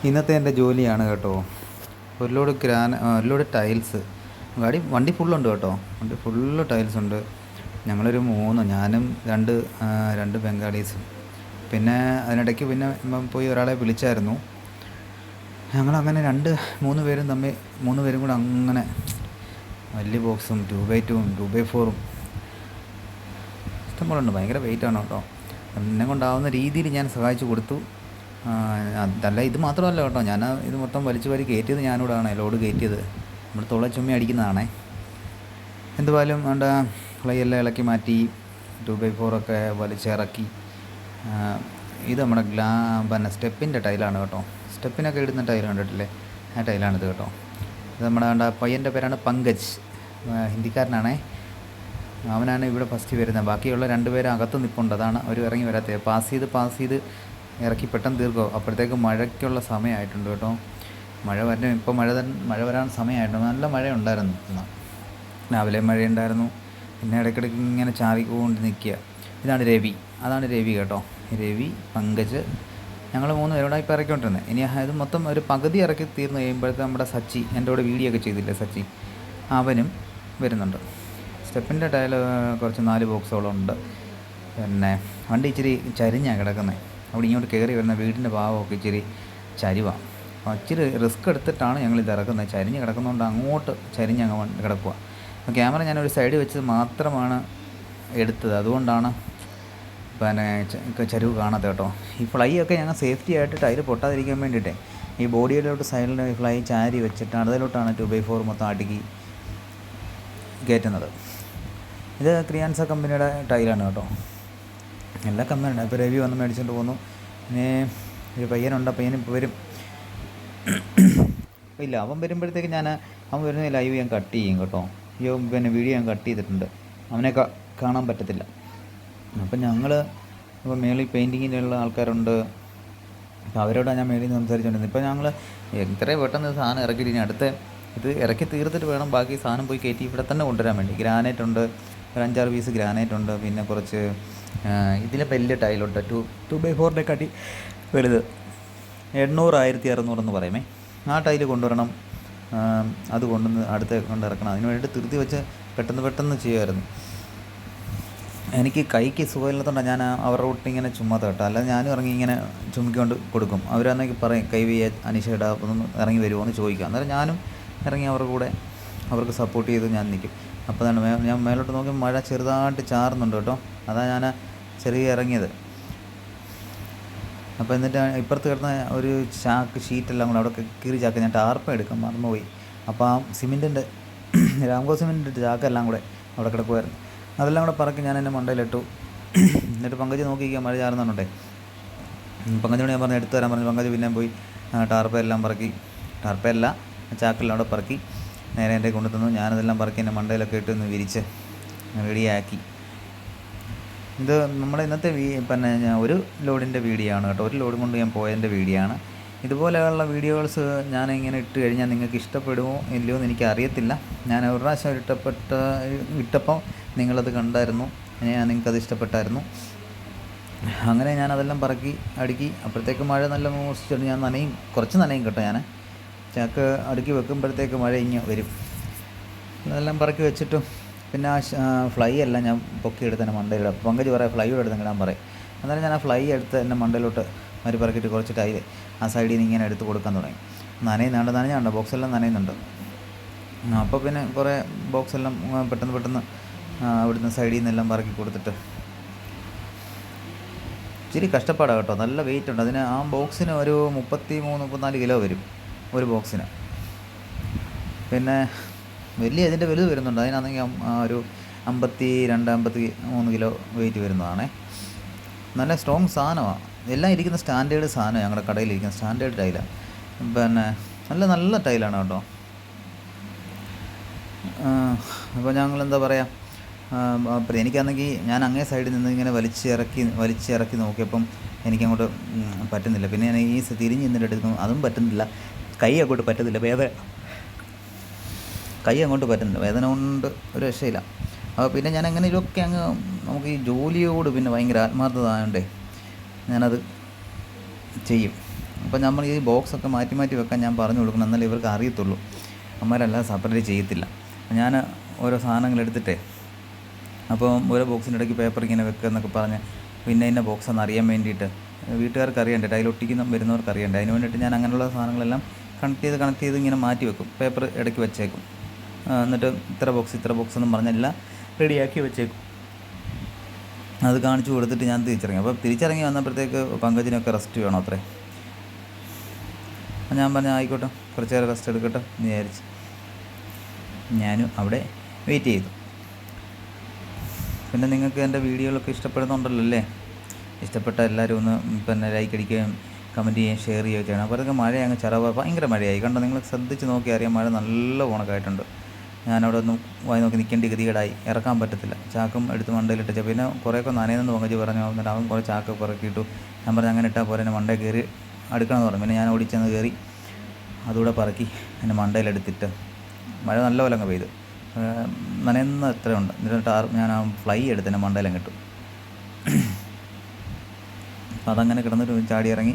ഇന്നത്തെ എൻ്റെ ജോലിയാണ് കേട്ടോ. ഒരു ലോഡ് ടൈൽസ് വണ്ടി ഫുള്ളുണ്ട് കേട്ടോ. വണ്ടി ഫുള്ള് ടൈൽസ് ഉണ്ട്. ഞങ്ങളൊരു ഞാനും രണ്ട് ബംഗാളീസും. പിന്നെ അതിനിടയ്ക്ക് പിന്നെ പോയി ഒരാളെ വിളിച്ചായിരുന്നു. ഞങ്ങളങ്ങനെ മൂന്ന് പേരും കൂടെ അങ്ങനെ വലിയ ബോക്സും 2x2ഉം 2x4ഉം ഇഷ്ടംപോലെ ഉണ്ട്. ഭയങ്കര വെയിറ്റാണ് കേട്ടോ. എന്നെ കൊണ്ടാവുന്ന രീതിയിൽ ഞാൻ സഹായിച്ചു കൊടുത്തു. അതല്ല, ഇത് മാത്രമല്ല കേട്ടോ, ഞാൻ ഇത് മൊത്തം വലിച്ചു വാരി കയറ്റിയത് ഞാനിവിടെയാണ്. ലോഡ് കയറ്റിയത് നമ്മൾ തുള ചുമ്മി അടിക്കുന്നതാണേ. എന്തുവായാലും വേണ്ട ഫ്ലൈ എല്ലാം ഇളക്കി മാറ്റി 2x4ഒക്കെ വലിച്ചിറക്കി. ഇത് നമ്മുടെ പിന്നെ സ്റ്റെപ്പിൻ്റെ ടൈലാണ് കേട്ടോ. സ്റ്റെപ്പിനൊക്കെ ഇടുന്ന ടൈൽ കണ്ടിട്ടില്ലേ? ആ ടൈലാണിത് കേട്ടോ. ഇത് നമ്മുടെ പയ്യൻ്റെ പേരാണ് പങ്കജ്, ഹിന്ദിക്കാരനാണേ. അവനാണ് ഇവിടെ ഫസ്റ്റ് വരുന്നത്. ബാക്കിയുള്ള 2 പേര് അകത്ത് നിൽപ്പുണ്ട്. അതാണ് അവർ ഇറങ്ങി വരാത്തത്. പാസ് ചെയ്ത് ഇറക്കി പെട്ടെന്ന് തീർക്കും. അപ്പോഴത്തേക്ക് മഴയ്ക്കുള്ള സമയമായിട്ടുണ്ട് കേട്ടോ. ഇപ്പോൾ മഴ വരാൻ സമയമായിട്ടുണ്ട്. നല്ല മഴയുണ്ടായിരുന്നു. രാവിലെ മഴയുണ്ടായിരുന്നു. പിന്നെ ഇടയ്ക്കിടയ്ക്ക് ഇങ്ങനെ ചാറിക്കൊണ്ട് നിൽക്കുക. അതാണ് രവി കേട്ടോ. രവി, പങ്കജ്, ഞങ്ങൾ 3 പേരോടെ ഇപ്പോൾ ഇറക്കിക്കൊണ്ടിരുന്നത്. ഇനി ഇത് മൊത്തം ഒരു പകുതി ഇറക്കി തീർന്നു കഴിയുമ്പോഴത്തെ നമ്മുടെ സച്ചി, എൻ്റെ കൂടെ വീഡിയോ ഒക്കെ ചെയ്തില്ലേ സച്ചി, അവനും വരുന്നുണ്ട്. സ്റ്റെപ്പിൻ്റെ ടൈൽ കുറച്ച് 4 ബോക്സോളം ഉണ്ട്. പിന്നെ വണ്ടി ഇച്ചിരി ചരിഞ്ഞാണ് കിടക്കുന്നത്. അവിടെ ഇങ്ങോട്ട് കയറി വരുന്ന വീടിൻ്റെ ഭാഗമൊക്കെ ഇച്ചിരി ചരിവാണ്. അപ്പോൾ ഇച്ചിരി റിസ്ക് എടുത്തിട്ടാണ് ഞങ്ങളിത് ഇറക്കുന്നത്. ചരിഞ്ഞ് കിടക്കുന്നതുകൊണ്ട് അങ്ങോട്ട് ചരിഞ്ഞങ്ങ് കിടക്കുക. അപ്പോൾ ക്യാമറ ഞാനൊരു സൈഡിൽ വെച്ചത് മാത്രമാണ് എടുത്തത്. അതുകൊണ്ടാണ് പിന്നെ ചരിവ് കാണാത്ത കേട്ടോ. ഈ ഫ്ലൈ ഒക്കെ ഞങ്ങൾ സേഫ്റ്റി ആയിട്ട് ടൈല് പൊട്ടാതിരിക്കാൻ വേണ്ടിയിട്ടേ ഈ ബോഡിയിലോട്ട് സൈഡിൽ ഫ്ലൈ ചാരി വെച്ചിട്ട് അതിലോട്ടാണ് 2x4 മൊത്തം അടുക്കി കയറ്റുന്നത്. ഇത് ക്രിയാൻസ കമ്പനിയുടെ ടൈലാണ് കേട്ടോ. എല്ലാ കമ്പനിയുണ്ട്. ഇപ്പോൾ രവി വന്ന് മേടിച്ചുകൊണ്ട് പോന്നു. പിന്നെ ഒരു പയ്യനുണ്ട്. പയ്യനിപ്പോൾ വരും. ഇല്ല, അവൻ വരുമ്പോഴത്തേക്ക് അവൻ വരുന്ന ലൈവ് ഞാൻ കട്ട് ചെയ്യും കേട്ടോ. പിന്നെ വീഡിയോ ഞാൻ കട്ട് ചെയ്തിട്ടുണ്ട്. അവനെ കാണാൻ പറ്റത്തില്ല. അപ്പം ഇപ്പോൾ മേളിൽ പെയിൻറ്റിങ്ങിനുള്ള ആൾക്കാരുണ്ട്. അപ്പോൾ അവരോടാണ് ഞാൻ മേളിൽ നിന്ന് സംസാരിച്ചുകൊണ്ടിരുന്നത്. ഇപ്പോൾ ഞങ്ങൾ എത്രയും പെട്ടെന്ന് സാധനം ഇറക്കിയിട്ട് ഇത് ഇറക്കി തീർത്തിട്ട് വേണം ബാക്കി സാധനം പോയി കയറ്റി ഇവിടെ തന്നെ കൊണ്ടുവരാൻ വേണ്ടി. ഗ്രാനൈറ്റ് ഉണ്ട്, ഒരു 5-6 പീസ് ഗ്രാനൈറ്റ് ഉണ്ട്. പിന്നെ കുറച്ച് ഇതിലെ വലിയ ടൈലുണ്ട്, 2x4ൻ്റെ കാട്ടി വലുത്, 800 1600 എന്ന് പറയുമേ. ആ ടൈല് കൊണ്ടുവരണം. അത് അടുത്ത് കൊണ്ടിറക്കണം. അതിന് വേണ്ടിയിട്ട് തിരുത്തി വെച്ച് പെട്ടെന്ന് ചെയ്യുമായിരുന്നു. എനിക്ക് കൈക്ക് സുഖമില്ലാത്തതുകൊണ്ടാണ് ഞാൻ അവരുടെ റൂട്ട് ഇങ്ങനെ ചുമ്മാത്ത കേട്ടോ. അല്ലാതെ ഞാനും ഇറങ്ങി ഇങ്ങനെ ചുമ്മിക്കൊണ്ട് കൊടുക്കും. അവരാണെങ്കിൽ പറയും കൈ വയ്യ അനീഷേടാ ഒന്ന് ഇറങ്ങി വരുമോ എന്ന് ചോദിക്കാം. അന്നേരം ഞാനും ഇറങ്ങി അവരുടെ കൂടെ അവർക്ക് സപ്പോർട്ട് ചെയ്ത് ഞാൻ നിൽക്കും. അപ്പോൾ ഞാൻ മേലോട്ട് നോക്കി മഴ ചെറുതായിട്ട് ചാറുന്നുണ്ട് കേട്ടോ. അതാണ് ഞാൻ ചെറിയ ഇറങ്ങിയത്. അപ്പോൾ എന്നിട്ട് ഇപ്പുറത്ത് കിടന്ന ഒരു ഷീറ്റെല്ലാം കൂടെ അവിടെ കീറി ചാക്ക് ഞാൻ ടാർപ്പ എടുക്കാൻ മറന്നുപോയി. അപ്പോൾ ആ രാംകോ സിമെൻറ്റിൻ്റെ ചാക്കെല്ലാം കൂടെ അവിടെ കിടക്കുമായിരുന്നു. അതെല്ലാം കൂടെ പറക്കി ഞാൻ എൻ്റെ മണ്ടയിലിട്ടു. എന്നിട്ട് പങ്കജ് നോക്കിയിരിക്കാൻ മഴ ചാറുന്നുണ്ടേ. പങ്കജിനോട് ഞാൻ പറഞ്ഞു എടുത്തു തരാൻ പറഞ്ഞു. പങ്കജ് പിന്നെ പോയി ടാർപ്പയെല്ലാം പറക്കി, ടാർപ്പയല്ല ചാക്കെല്ലാം അവിടെ പറക്കി നേരെ എൻ്റെ കൊണ്ടുതന്നു. ഞാനതെല്ലാം പറക്കി എൻ്റെ മണ്ടയിലൊക്കെ ഇട്ട് ഒന്ന് വിരിച്ച് റെഡിയാക്കി. ഇത് നമ്മുടെ ഇന്നത്തെ പിന്നെ ഒരു ലോഡിൻ്റെ വീഡിയോ ആണ് കേട്ടോ. ഒരു ലോഡ് കൊണ്ട് ഞാൻ പോയതിൻ്റെ വീഡിയോ ആണ്. ഇതുപോലെയുള്ള വീഡിയോസ് ഞാനിങ്ങനെ ഇട്ട് കഴിഞ്ഞാൽ നിങ്ങൾക്ക് ഇഷ്ടപ്പെടുമോ ഇല്ലയോ എന്ന് എനിക്കറിയത്തില്ല. ഞാൻ ഒരു പ്രാവശ്യം ഇട്ടപ്പോൾ നിങ്ങളത് കണ്ടായിരുന്നു. നിങ്ങൾക്കത് ഇഷ്ടപ്പെട്ടായിരുന്നു. അങ്ങനെ ഞാനതെല്ലാം പറക്കി അടുക്കി. അപ്പോഴത്തേക്ക് മഴ നല്ല മോശിച്ചിട്ട് ഞാൻ കുറച്ച് നനയും കേട്ടോ. ഞാൻ ചാക്ക് അടുക്കി വെക്കുമ്പോഴത്തേക്ക് മഴ വരും. അതെല്ലാം പറക്കി വെച്ചിട്ടും പിന്നെ ഫ്ലൈ എല്ലാം ഞാൻ പൊക്കിയെടുത്ത് എൻ്റെ മണ്ടയിലിടാം. പങ്കജ് പറയാം ഫ്ലൈയോട് എടുത്ത് ഇടാൻ പറയും. എന്നാലും ഞാൻ ആ ഫ്ലൈ എടുത്ത് എൻ്റെ മണ്ടയിലോട്ട് പറക്കിയിട്ട് കുറച്ച് ടൈല് ആ സൈഡിൽ നിന്ന് ഇങ്ങനെ എടുത്ത് കൊടുക്കാൻ തുടങ്ങി. നനഞ്ഞുണ്ട് ബോക്സെല്ലാം നനയുന്നുണ്ട്. അപ്പോൾ പിന്നെ കുറേ ബോക്സെല്ലാം പെട്ടെന്ന് അവിടുന്ന് സൈഡിൽ നിന്നെല്ലാം പറക്കി കൊടുത്തിട്ട് ഇച്ചിരി കഷ്ടപ്പാടാണ് കേട്ടോ. നല്ല വെയിറ്റ് ഉണ്ട് അതിന്. ആ ബോക്സിന് ഒരു 33-34 കിലോ വരും ഒരു ബോക്സിന്. പിന്നെ ഇതിൻ്റെ വലുത് വരുന്നുണ്ട്. അതിനാണെങ്കിൽ ഒരു 52-53 കിലോ വെയിറ്റ് വരുന്നതാണേ. നല്ല സ്ട്രോങ് സാധനമാണ്. എല്ലാം ഇരിക്കുന്ന സ്റ്റാൻഡേർഡ് സാധനം. ഞങ്ങളുടെ കടയിലിരിക്കുന്ന സ്റ്റാൻഡേർഡ് ടൈലാണ്. പിന്നെ നല്ല ടൈലാണ് കേട്ടോ. അപ്പോൾ ഞങ്ങളെന്താ പറയുക, അപ്പോൾ എനിക്കാണെങ്കിൽ ഞാൻ അങ്ങേ സൈഡിൽ നിന്ന് ഇങ്ങനെ വലിച്ചിറക്കി നോക്കിയപ്പം എനിക്കങ്ങോട്ട് പറ്റുന്നില്ല. പിന്നെ ഞാൻ ഈ തിരിഞ്ഞ് നിന്നിട്ട് എടുക്കുന്നു, അതും പറ്റുന്നില്ല. കൈ അങ്ങോട്ട് പറ്റുന്നില്ല. കൈ അങ്ങോട്ട് പറ്റുന്നില്ല. വേദന കൊണ്ട് ഒരു രക്ഷയില്ല. അപ്പോൾ പിന്നെ ഞാൻ എങ്ങനെയൊക്കെ നമുക്ക് ഈ ജോലിയോട് പിന്നെ ഭയങ്കര ആത്മാർത്ഥത ആയതുകൊണ്ടേ ഞാനത് ചെയ്യും. അപ്പോൾ നമ്മൾ ഈ ബോക്സൊക്കെ മാറ്റി മാറ്റി വെക്കാൻ ഞാൻ പറഞ്ഞു കൊടുക്കണം, എന്നാലേ ഇവർക്ക് അറിയത്തുള്ളൂ. അമ്മമാരല്ലാതെ സെപ്പറേറ്റ് ചെയ്യത്തില്ല. ഞാൻ ഓരോ സാധനങ്ങൾ എടുത്തിട്ടേ, അപ്പോൾ ഓരോ ബോക്സിൻ്റെ ഇടയ്ക്ക് പേപ്പർ ഇങ്ങനെ വെക്കുക എന്നൊക്കെ പറഞ്ഞ് പിന്നെ ഇന്ന ബോക്സെന്ന് അറിയാൻ വേണ്ടിയിട്ട് വീട്ടുകാർക്ക് അറിയണ്ടേ, ടൈലൊട്ടിക്കുന്ന വരുന്നവർക്ക് അറിയണ്ടേ, അതിന് വേണ്ടിയിട്ട് ഞാൻ അങ്ങനെയുള്ള സാധനങ്ങളെല്ലാം കണക്ട് ചെയ്ത് ഇങ്ങനെ മാറ്റി വെക്കും, പേപ്പർ ഇടയ്ക്ക് വെച്ചേക്കും. എന്നിട്ട് ഇത്ര ബോക്സ് എന്നും പറഞ്ഞെല്ലാം റെഡിയാക്കി വെച്ചേക്കും. അത് കാണിച്ചു കൊടുത്തിട്ട് ഞാൻ തിരിച്ചിറങ്ങി. അപ്പോൾ തിരിച്ചിറങ്ങി വന്നപ്പോഴത്തേക്ക് പങ്കജിനൊക്കെ റെസ്റ്റ് വേണം അത്രേ. അപ്പോൾ ഞാൻ പറഞ്ഞു ആയിക്കോട്ടെ, കുറച്ച് നേരം റെസ്റ്റ് എടുക്കട്ടെ എന്ന് വിചാരിച്ച് ഞാനും അവിടെ വെയിറ്റ് ചെയ്തു. പിന്നെ നിങ്ങൾക്ക് എൻ്റെ വീഡിയോകളൊക്കെ ഇഷ്ടപ്പെടുന്നുണ്ടല്ലോ അല്ലേ? ഇഷ്ടപ്പെട്ട എല്ലാവരും ഒന്ന് പിന്നെ ലൈക്ക് അടിക്കുകയും കമൻറ്റ് ചെയ്യുകയും ഷെയർ ചെയ്യുകയും ചെയ്യണം. അപ്പോൾ അതൊക്കെ മഴ അങ്ങ് ഭയങ്കര മഴയായി കണ്ടോ, നിങ്ങൾ ശ്രദ്ധിച്ച് നോക്കി അറിയാം, മഴ നല്ല ഉണക്കായിട്ടുണ്ട്. ഞാനവിടെ ഒന്നും വായി നോക്കി നിൽക്കേണ്ടി ഗതികേടായി, ഇറക്കാൻ പറ്റത്തില്ല. ചാക്കും എടുത്ത് മണ്ടയിലിട്ട്, പിന്നെ കുറേയൊക്കെ നനയെന്ന് പങ്കജ് പറഞ്ഞു. എന്നിട്ട് അവൻ കുറേ ചാക്ക് പറക്കിയിട്ടു. ഞാൻ പറഞ്ഞു അങ്ങനെ ഇട്ടാൽ പോലെ എൻ്റെ മണ്ടയിൽ കയറി അടുക്കണമെന്ന് പറഞ്ഞു. പിന്നെ ഞാൻ ഓടിച്ചെന്ന് കയറി അതുകൂടെ പറക്കി എൻ്റെ മണ്ടയിലെടുത്തിട്ട് മഴ നല്ല പോലെ അങ്ങ് പെയ്തു. നനയുന്ന എത്രയുണ്ട്. എന്നിട്ട് ഞാൻ ആ ഫ്ലൈ എടുത്ത് എൻ്റെ മണ്ടയിലും കിട്ടും. അപ്പം അതങ്ങനെ കിടന്നിട്ട് ചാടി ഇറങ്ങി